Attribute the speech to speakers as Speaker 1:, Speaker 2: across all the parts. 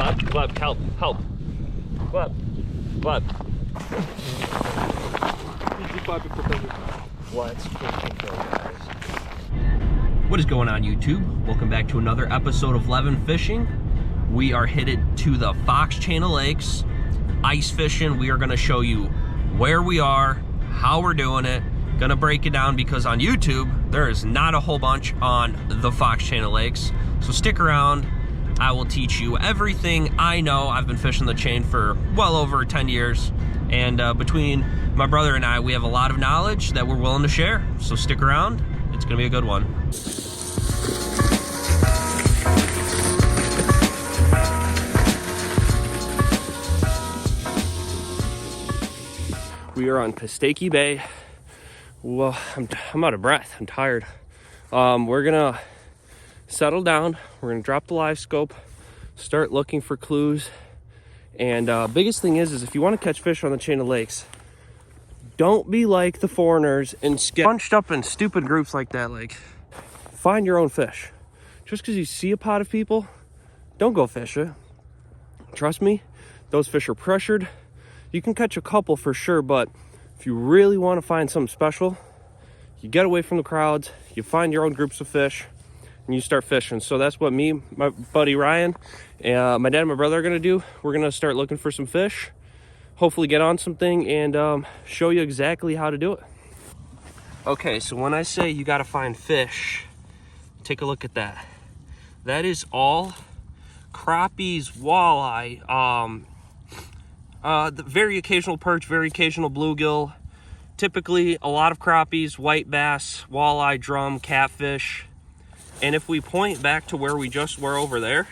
Speaker 1: Slab, help. Slab. Let's freaking go, guys. What is going on, YouTube? Welcome back to another episode of Levin Fishing. We are headed to the Fox Channel Lakes, ice fishing. We are gonna show you where we are, how we're doing it. Gonna break it down because on YouTube, there is not a whole bunch on the Fox Channel Lakes. So stick around. I will teach you everything I know. I've been fishing the chain for well over 10 years. And between my brother and I, we have a lot of knowledge that we're willing to share. So stick around. It's gonna be a good one. We are on Pistake Bay. Well, I'm out of breath. I'm tired. We're gonna settle down. We're gonna drop the live scope, start looking for clues. And biggest thing is if you want to catch fish on the chain of lakes, don't be like the foreigners and get bunched up in stupid groups like that. Like, find your own fish. Just because you see a pot of people, don't go fish it. Trust me, those fish are pressured. You can catch a couple for sure, but if you really want to find something special, you get away from the crowds, you find your own groups of fish, and you start fishing. So that's what me, my buddy Ryan, my dad and my brother are gonna do. We're gonna start looking for some fish, hopefully get on something, and show you exactly how to do it. Okay, so when I say you gotta find fish, take a look at that. That is all crappies, walleye, the very occasional perch, very occasional bluegill, typically a lot of crappies, white bass, walleye, drum, catfish. And if we point back to where we just were over there,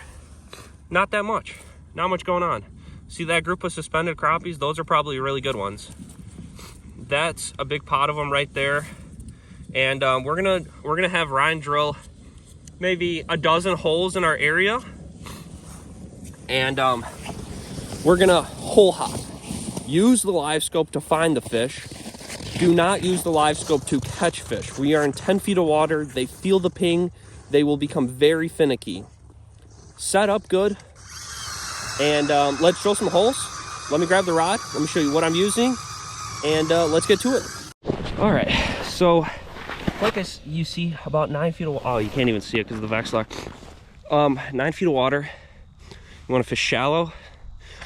Speaker 1: not that much, not much going on. See that group of suspended crappies? Those are probably really good ones. That's a big pot of them right there. And we're gonna have Ryan drill maybe a dozen holes in our area. And we're gonna hole hop. Use the live scope to find the fish. Do not use the live scope to catch fish. We are in 10 feet of water. They feel the ping. They will become very finicky. Set up good. And let's drill some holes. Let me grab the rod. Let me show you what I'm using. And let's get to it. All right, so like you see about 9 feet of water. Oh, you can't even see it because of the Vexlar. 9 feet of water. You wanna fish shallow?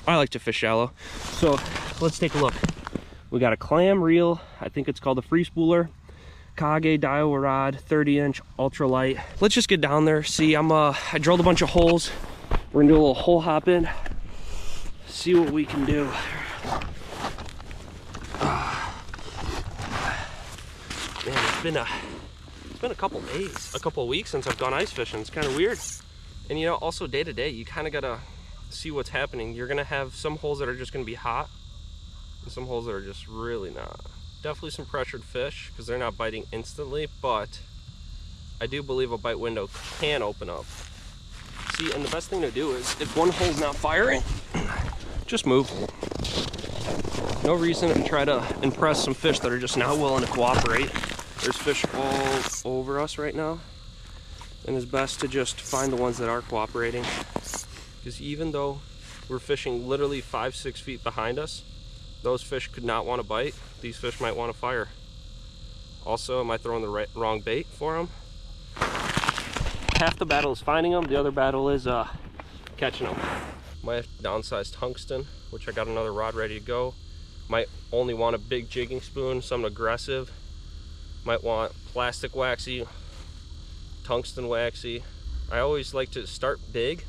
Speaker 1: I like to fish shallow. So let's take a look. We got a clam reel. I think it's called a free spooler. Kage Daiwa rod, 30-inch ultralight. Let's just get down there. See, I drilled a bunch of holes. We're gonna do a little hole hop in. See what we can do. Man, it's been a couple days, a couple of weeks since I've gone ice fishing. It's kind of weird. And you know, also day to day, you kind of gotta see what's happening. You're gonna have some holes that are just gonna be hot and some holes that are just really not. Definitely some pressured fish because they're not biting instantly, but I do believe a bite window can open up. See, and the best thing to do is if one hole's not firing, just move. No reason to try to impress some fish that are just not willing to cooperate. There's fish all over us right now, and it's best to just find the ones that are cooperating. Because even though we're fishing literally 5-6 feet behind us, those fish could not want to bite. These fish might want to fire. Also, am I throwing the wrong bait for them? Half the battle is finding them. The other battle is catching them. Might have to downsize tungsten, which I got another rod ready to go. Might only want a big jigging spoon, something aggressive. Might want plastic waxy, tungsten waxy. I always like to start big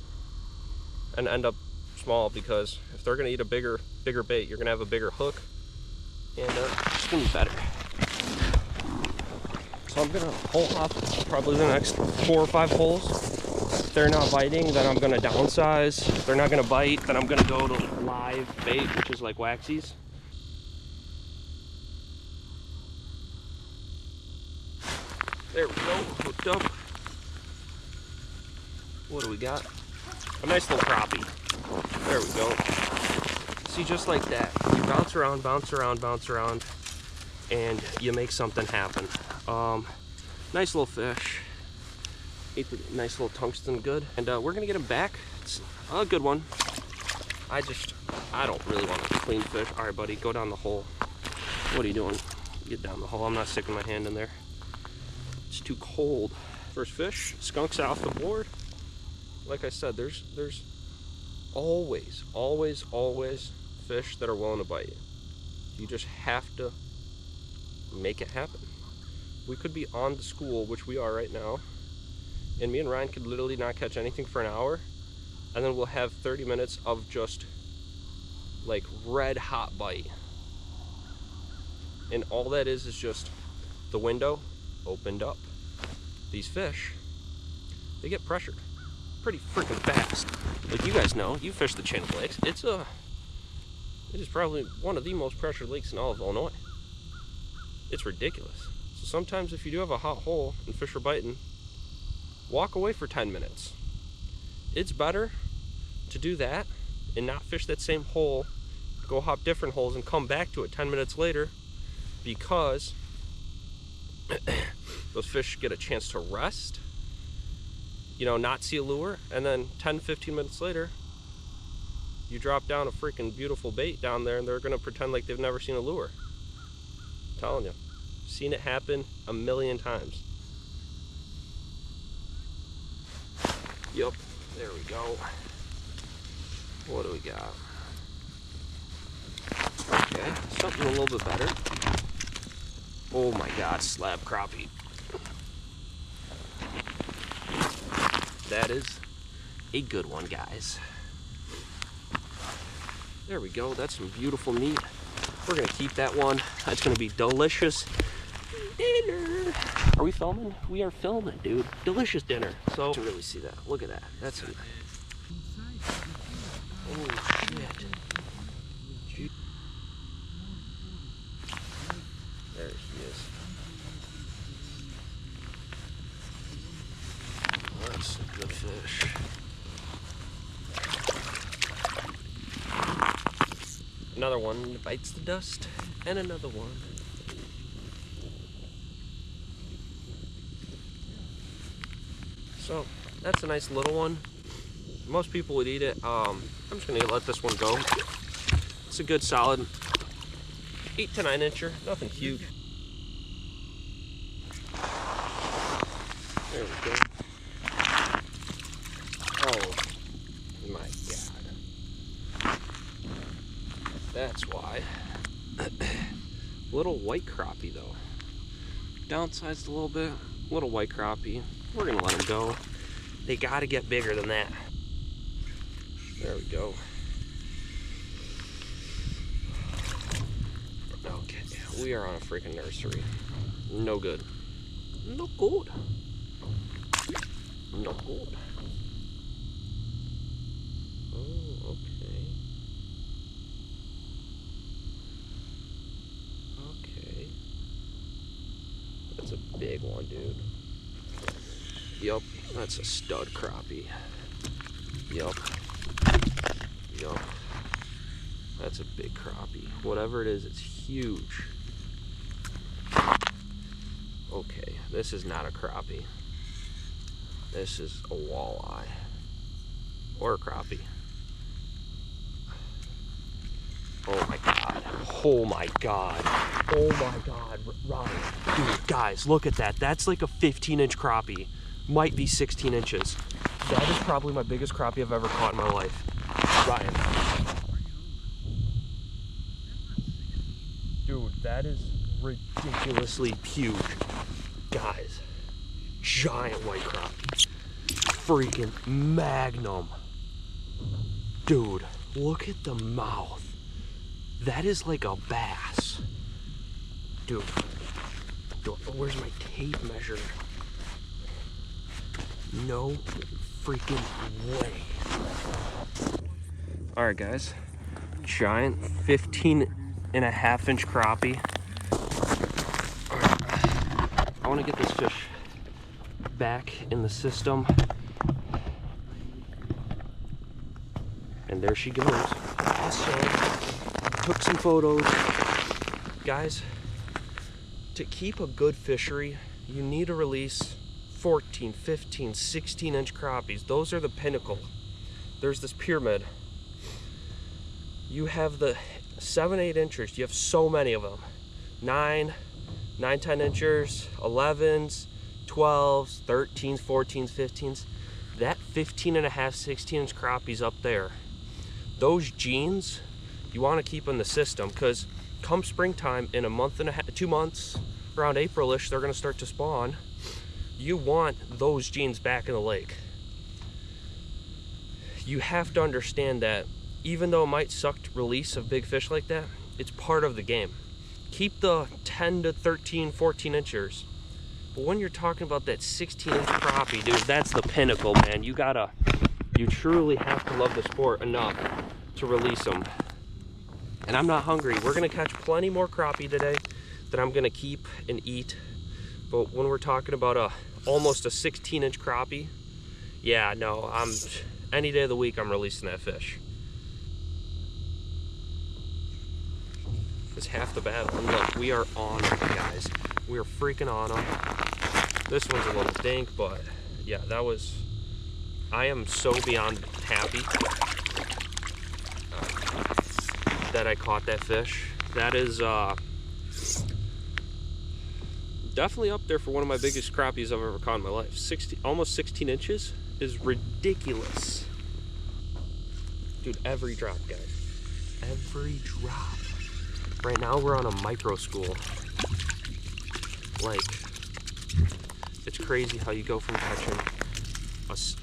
Speaker 1: and end up small, because if they're gonna eat a bigger bait, you're gonna have a bigger hook, and it's gonna be better. So I'm gonna hole hop probably the next 4 or 5 holes. If they're not biting, then I'm gonna downsize. If they're not gonna bite, then I'm gonna go to live bait, which is like waxies. There we go, hooked up. What do we got? A nice little crappie. There we go. See, just like that. You bounce around, bounce around, bounce around, and you make something happen. Nice little fish. Ate the nice little tungsten good. And we're gonna get him back. It's a good one. I don't really want to clean fish. All right, buddy, go down the hole. What are you doing? Get down the hole. I'm not sticking my hand in there. It's too cold. First fish, skunks off the board. Like I said, there's always fish that are willing to bite you. You just have to make it happen. We could be on to school, which we are right now, and me and Ryan could literally not catch anything for an hour, and then we'll have 30 minutes of just like red hot bite. And all that is just the window opened up. These fish, they get pressured pretty freaking fast. Like you guys know, you fish the Chinook Lakes. It is probably one of the most pressured lakes in all of Illinois. It's ridiculous. So sometimes if you do have a hot hole and fish are biting, walk away for 10 minutes. It's better to do that and not fish that same hole, go hop different holes and come back to it 10 minutes later, because those fish get a chance to rest, you know, not see a lure, and then 10-15 minutes later you drop down a freaking beautiful bait down there and they're gonna pretend like they've never seen a lure. I'm telling you, seen it happen a million times. Yup, there we go. What do we got? Okay, something a little bit better. Oh my God, slab crappie. That is a good one, guys. There we go, that's some beautiful meat. We're gonna keep that one. That's gonna be delicious dinner. Are we filming? We are filming, dude. Delicious dinner. So, to really see that, look at that. That's it. Oh shit. There he is. That's a good fish. Another one bites the dust, and another one. So that's a nice little one. Most people would eat it. I'm just gonna let this one go. It's a good solid 8 to 9 incher, nothing huge. There we go. Oh my God. That's why. Little white crappie though. Downsized a little bit. Little white crappie. We're gonna let them go. They gotta get bigger than that. There we go. Okay, we are on a freaking nursery. No good. No good. No good. Oh, okay. Okay. That's a big one, dude. Yup, that's a stud crappie. Yup. Yup. That's a big crappie. Whatever it is, it's huge. Okay, this is not a crappie. This is a walleye. Or a crappie. Oh my God. Oh my God. Oh my God. Ryan. Dude, guys, look at that. That's like a 15-inch crappie. Might be 16 inches. That is probably my biggest crappie I've ever caught in my life. Ryan. Dude, that is ridiculously huge. Guys, giant white crappie. Freaking magnum. Dude, look at the mouth. That is like a bass. Dude, where's my tape measure? No freaking way. All right, guys. Giant 15.5-inch crappie. I want to get this fish back in the system. And there she goes. Also, took some photos. Guys, to keep a good fishery, you need to release 14, 15, 16-inch crappies. Those are the pinnacle. There's this pyramid. You have the 7, 8 inchers. You have so many of them. 9, 10 inchers, 11s, 12s, 13s, 14s, 15s. That 15 and a half, 16-inch crappie's up there. Those jeans, you want to keep in the system, because come springtime, in a month and a half, 2 months, around April-ish, they're going to start to spawn. You want those jeans back in the lake. You have to understand that even though it might suck to release a big fish like that, it's part of the game. Keep the 10 to 13, 14 inchers. But when you're talking about that 16-inch crappie, dude, that's the pinnacle, man. You truly have to love the sport enough to release them. And I'm not hungry. We're gonna catch plenty more crappie today that I'm gonna keep and eat. But when we're talking about almost a 16-inch crappie, yeah, no, any day of the week I'm releasing that fish. It's half the battle. And look, we are on them, guys. We are freaking on them. This one's a little dink, but yeah, I am so beyond happy that I caught that fish. That is definitely up there for one of my biggest crappies I've ever caught in my life. Almost 16 inches is ridiculous. Dude, every drop, guys. Every drop. Right now we're on a micro school. Like, it's crazy how you go from catching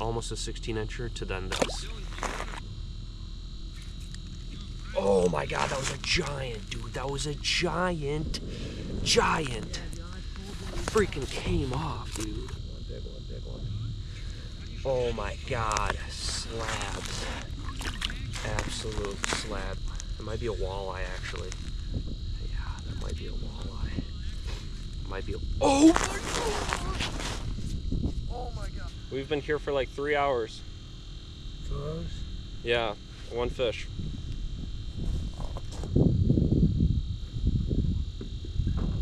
Speaker 1: almost a 16-incher to then this. Oh my God, that was a giant, dude. That was a giant. Freaking came off, dude. Oh my God, slabs. Absolute slab. It might be a walleye, actually. Yeah, that might be a walleye. It might be a... Oh my God! Oh my God. We've been here for like 3 hours.
Speaker 2: 2 hours?
Speaker 1: Yeah, one fish.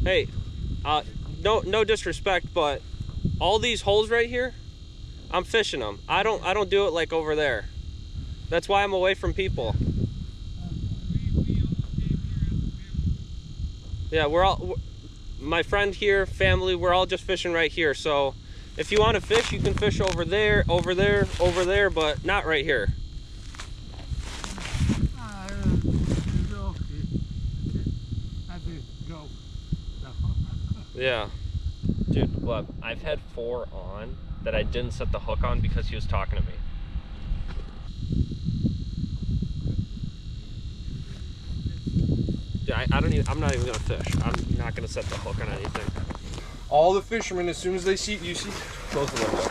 Speaker 1: Hey, no disrespect, but all these holes right here, I'm fishing them. I don't do it like over there. That's why I'm away from people. Yeah, my friend here, family, we're all just fishing right here. So if you want to fish, you can fish over there, but not right here. Yeah. Dude, look, I've had 4 on that I didn't set the hook on because he was talking to me. Yeah, I'm not even gonna fish. I'm not gonna set the hook on anything.
Speaker 2: All the fishermen, as soon as they see you, close the window.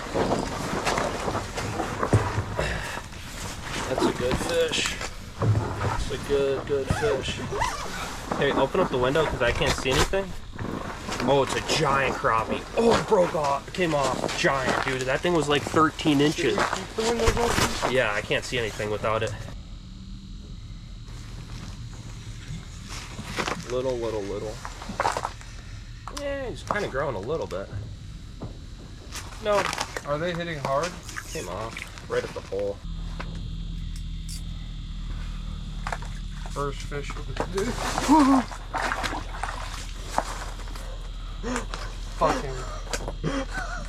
Speaker 1: That's a good fish. That's a good fish. Hey, open up the window because I can't see anything. Oh, it's a giant crappie. Oh, it broke off. It came off. Giant, dude. That thing was like 13 inches.
Speaker 2: Keep the windows open.
Speaker 1: Yeah, I can't see anything without it. Little. Yeah, he's kind of growing a little bit. No.
Speaker 2: Are they hitting hard?
Speaker 1: Came off. Right at the hole.
Speaker 2: First fish of the day. Fucking.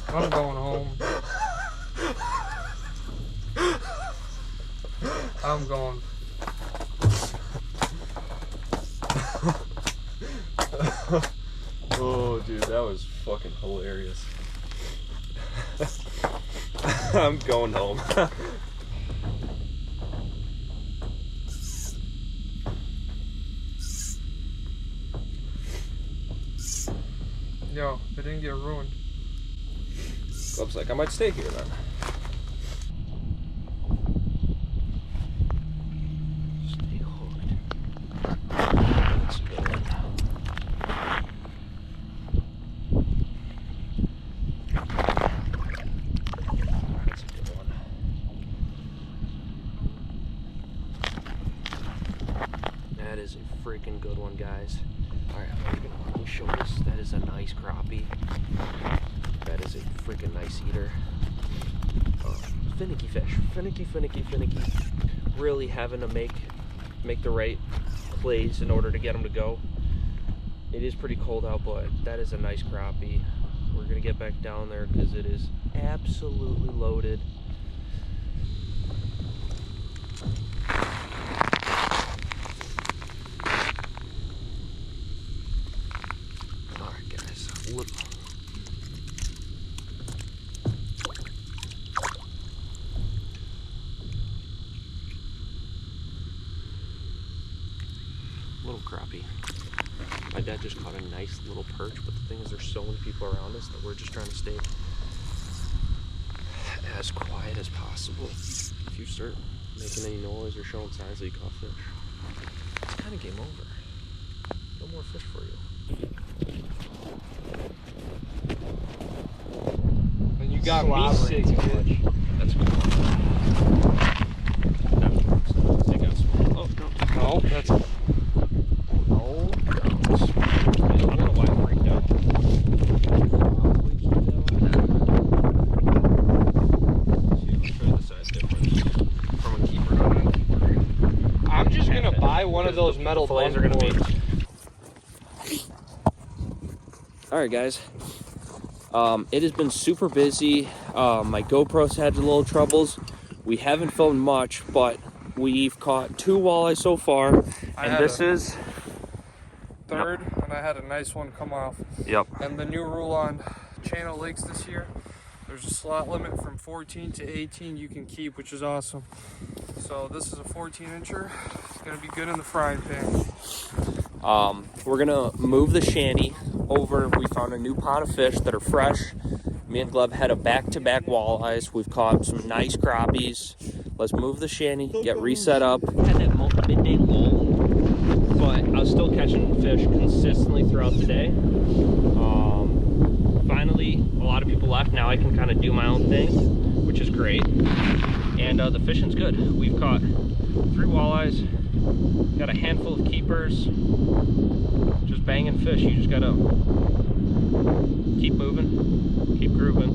Speaker 2: I'm going home. I'm going.
Speaker 1: Oh, dude, that was fucking hilarious. I'm going home.
Speaker 2: Yo, it didn't get ruined.
Speaker 1: Looks like I might stay here then. Stay hooked. That's a good one. That's a good one. That is a freaking good one, guys. Alright, let me show this. That is a nice crappie. That is a freaking nice eater. Finicky fish, finicky. Really having to make the right plays in order to get them to go. It is pretty cold out, but that is a nice crappie. We're gonna get back down there because it is absolutely loaded. All right, guys. Little crappie. My dad just caught a nice little perch, but the thing is there's so many people around us that we're just trying to stay as quiet as possible. If you start making any noise or showing signs that you caught fish, it's kind of game over. No more fish for you.
Speaker 2: And you got me sick, bitch.
Speaker 1: That's good. They got small. Oh, no.
Speaker 2: No, that's... one of those metal
Speaker 1: fillets are gonna be. All right, guys. It has been super busy. My GoPro's had a little troubles. We haven't filmed much, but we've caught 2 walleye so far, and this is
Speaker 2: third, and I had a nice one come off.
Speaker 1: Yep.
Speaker 2: And the new rule on channel lakes this year, there's a slot limit from 14 to 18 you can keep, which is awesome. So this is a 14-incher. It's gonna be good in the frying pan.
Speaker 1: We're gonna move the shanty over. We found a new pot of fish that are fresh. Me and Gleb had a back-to-back walleyes. We've caught some nice crappies. Let's move the shanty, get reset up. Had that midday lull, but I was still catching fish consistently throughout the day. Finally, a lot of people left. Now I can kind of do my own thing, which is great. And the fishing's good. We've caught 3 walleyes, got a handful of keepers, just banging fish. You just gotta keep moving, keep grooving,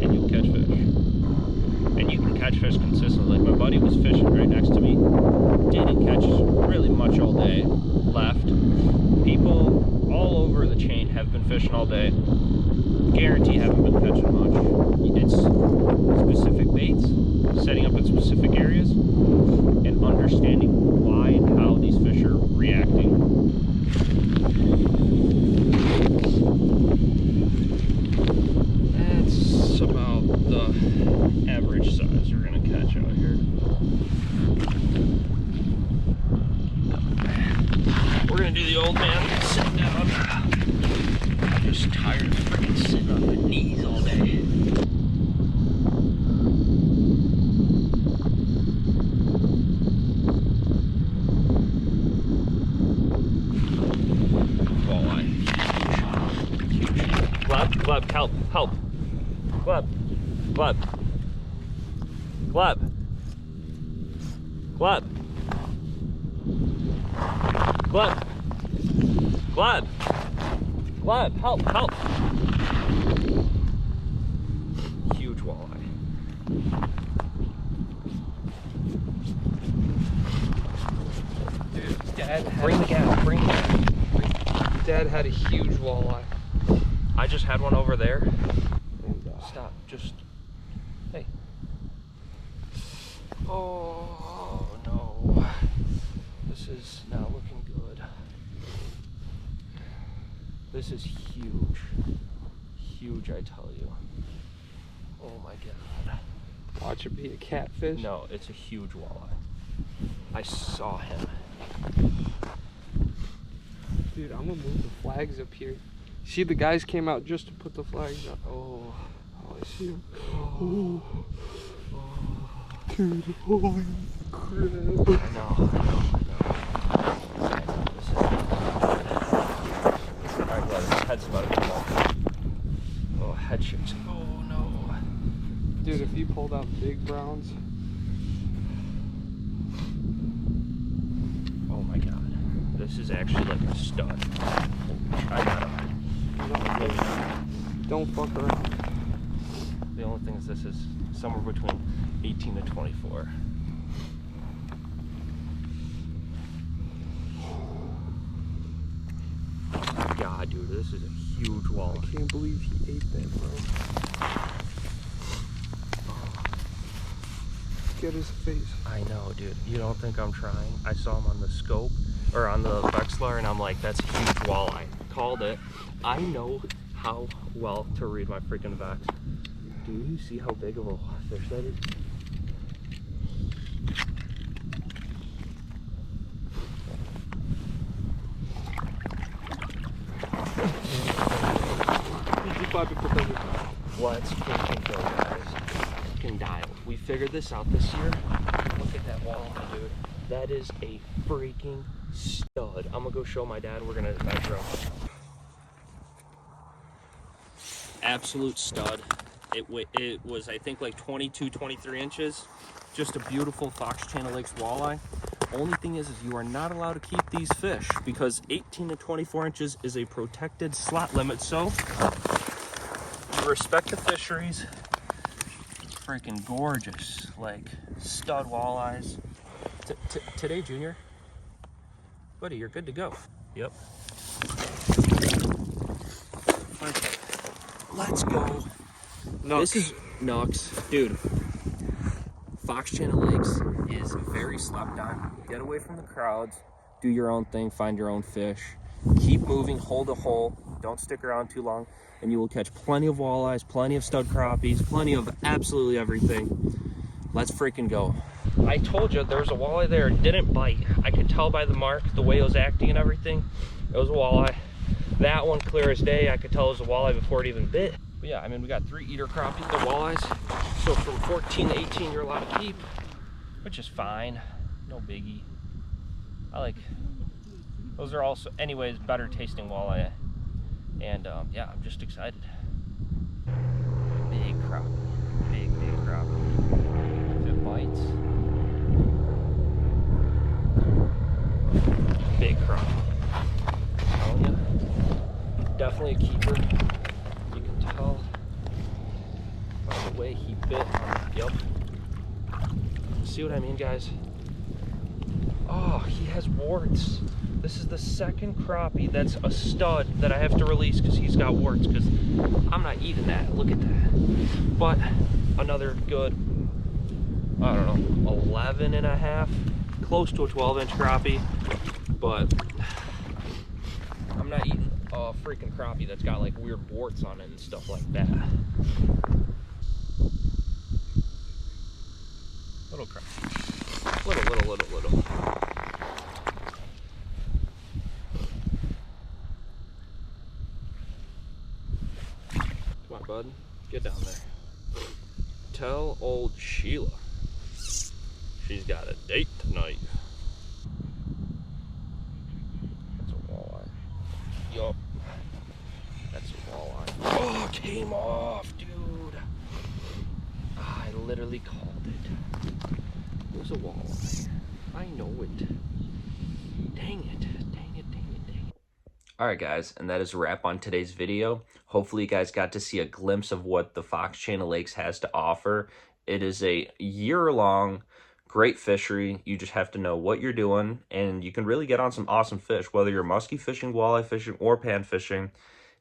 Speaker 1: and you'll catch fish. And you can catch fish consistently. Like my buddy was fishing right next to me, didn't catch really much all day, left. People all over the chain have been fishing all day. Guarantee haven't been catching much. It's specific baits, setting up in specific areas, and understanding why and how these fish are reacting. That's about the average size we're gonna catch out here. We're gonna do the old man sitting down. I'm just tired of freaking sitting on my knees all day. Walleye. Gleb, help. Gleb. Gleb. Help. Huge walleye.
Speaker 2: Dude, Dad had
Speaker 1: Bring the gas.
Speaker 2: Dad had a huge walleye.
Speaker 1: I just had one over there. Stop. Just. Hey. Oh no. This is not looking good. This is huge. Huge, I tell you. Oh my god.
Speaker 2: Watch it be a catfish.
Speaker 1: No, it's a huge walleye. I saw him.
Speaker 2: Dude, I'm gonna move the flags up here. See, the guys came out just to put the flags up. Oh, I see him. Oh. Dude, holy crap.
Speaker 1: I know. Alright, guys, his head's about to come off. Oh, head shakes. Oh no.
Speaker 2: Dude, if you pulled out big browns.
Speaker 1: Oh my god. This is actually like a stud. I got him.
Speaker 2: Don't fuck around.
Speaker 1: The only thing is this is somewhere between 18 to 24. God, dude, this is a huge walleye.
Speaker 2: I can't believe he ate that, bro. Get his face.
Speaker 1: I know, dude. You don't think I'm trying? I saw him on the scope, or on the Vexlar, and I'm like, that's a huge walleye. Called it. I know how well to read my freaking Vex. Do you see how big of a fish that is? Let's freaking go, guys. Freaking dialed. We figured this out this year. Look at that walleye, dude. That is a freaking stud. I'm gonna go show my dad. We're gonna measure him. Absolute stud. It was, I think, like 22, 23 inches. Just a beautiful Fox Channel Lakes walleye. Only thing is you are not allowed to keep these fish because 18 to 24 inches is a protected slot limit. So you respect the fisheries. Freaking gorgeous, like stud walleyes. Today, Junior, buddy, you're good to go. Yep. Okay, let's go.
Speaker 2: Nux.
Speaker 1: This is Nux, dude. Fox Channel Lakes is very slept on. Get away from the crowds. Do your own thing. Find your own fish. Keep moving. Hold a hole. Don't stick around too long, and you will catch plenty of walleyes, plenty of stud crappies, plenty of absolutely everything. Let's freaking go. I told you there was a walleye there. It didn't bite. I could tell by the mark, the way it was acting and everything. It was a walleye. That one, clear as day, I could tell it was a walleye before it even bit. But yeah, I mean, we got 3 eater crappies, the walleyes. So from 14 to 18, you're allowed to keep, which is fine. No biggie. I like, those are also, anyways, better tasting walleye. And yeah, I'm just excited. Big crappie. Big crappie. If it bites. Big crappie. I'm telling you. Definitely a keeper. You can tell by the way he bit. Yep. See what I mean, guys? Oh, he has warts. This is the second crappie that's a stud that I have to release because he's got warts, because I'm not eating that. Look at that. But another good, I don't know, 11 and a half, close to a 12-inch crappie. But I'm not eating a freaking crappie that's got like weird warts on it and stuff like that. Little crappie. Little. Come on, bud. Get down there. Tell old Sheila she's got a date tonight. That's a walleye. Yup. That's a walleye. Oh, came off, dude. I literally called it. It was a walleye. I know it. Dang it. Alright guys, and that is a wrap on today's video. Hopefully you guys got to see a glimpse of what the Fox Channel Lakes has to offer. It is a year-long great fishery. You just have to know what you're doing, and you can really get on some awesome fish, whether you're musky fishing, walleye fishing, or pan fishing.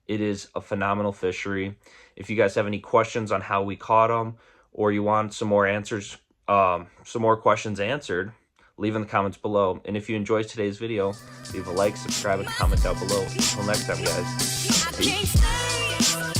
Speaker 1: It is a phenomenal fishery. If you guys have any questions on how we caught them, or you want some more answers, some more questions answered, leave in the comments below. And if you enjoyed today's video, leave a like, subscribe, and comment down below. Until next time, guys. Peace.